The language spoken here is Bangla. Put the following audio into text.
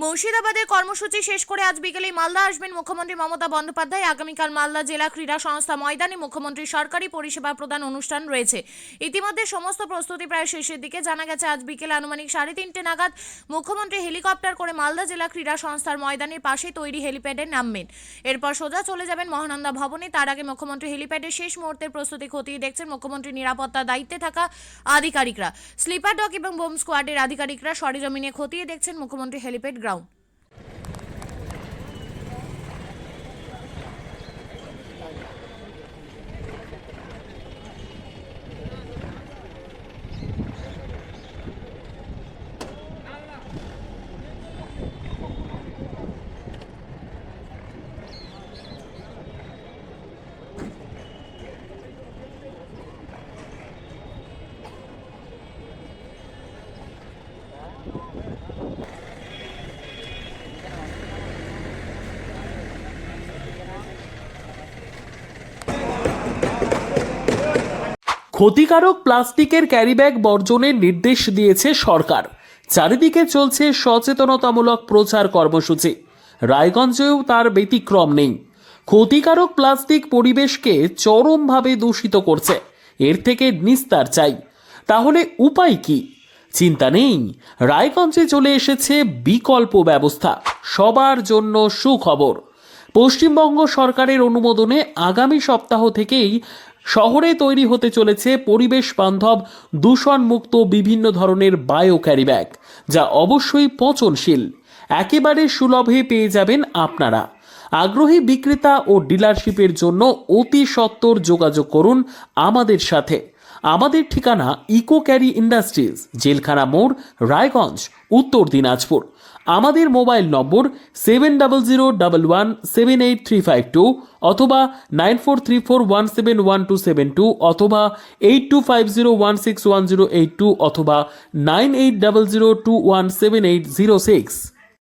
মুর্শিদাবাদের কর্মসূচি শেষ করে আজ বিকেলে মালদা আসবেন মুখ্যমন্ত্রী মমতা বন্দ্যোপাধ্যায়। আগামীকাল মালদা জেলা ক্রীড়া সংস্থা ময়দানে মুখ্যমন্ত্রীর সরকারি পরিষেবা প্রদান অনুষ্ঠান রয়েছে। ইতিমধ্যে সমস্ত প্রস্তুতি প্রায় শেষের দিকে। জানা গেছে আজ বিকেলে আনুমানিক 3:30 নাগাদ মুখ্যমন্ত্রী হেলিকপ্টার করে মালদা জেলা ক্রীড়া সংস্থার ময়দানের পাশে তৈরি হেলিপ্যাডে নামবেন। এরপর সোজা চলে যাবেন মহানন্দা ভবনে। তার আগে মুখ্যমন্ত্রী হেলিপ্যাডের শেষ মুহূর্তের প্রস্তুতি খতিয়ে দেখছেন মুখ্যমন্ত্রীর নিরাপত্তার দায়িত্বে থাকা আধিকারিকরা। স্লিপার ডগ এবং বোম স্কোয়াডের আধিকারিকরা সরেজমিনে খতিয়ে দেখছেন মুখ্যমন্ত্রী হেলিপ্যাড গ্রাউন্ড। ক্ষতিকারক প্লাস্টিকের ক্যারিব্যাগ বর্জনের নির্দেশ দিয়েছে সরকার। চারিদিকে চলছে সচেতনতামূলক প্রচার কর্মসূচি। রায়গঞ্জেও তার ব্যতিক্রম নেই। ক্ষতিকারক প্লাস্টিক পরিবেশকে চরমভাবে দূষিত করছে। এর থেকে নিস্তার চাই। তাহলে উপায় কি? চিন্তা নেই, রায়গঞ্জে চলে এসেছে বিকল্প ব্যবস্থা। সবার জন্য সুখবর। পশ্চিমবঙ্গ সরকারের অনুমোদনে আগামী সপ্তাহ থেকেই শহরে তৈরি হতে চলেছে পরিবেশ বান্ধব দূষণমুক্ত বিভিন্ন ধরনের বায়ো ক্যারিব্যাগ, যা অবশ্যই পচনশীল। একেবারে সুলভে পেয়ে যাবেন আপনারা। আগ্রহী বিক্রেতা ও ডিলারশিপের জন্য অতি সত্বর যোগাযোগ করুন আমাদের সাথে। আমাদের ঠিকানা ইকো ক্যারি ইন্ডাস্ট্রিজ, জেলখানা মোড়, রায়গঞ্জ, উত্তর দিনাজপুর। আমাদের মোবাইল নম্বর 7001178352 অথবা 9434171272 অথবা 8250161082 অথবা 9800217806।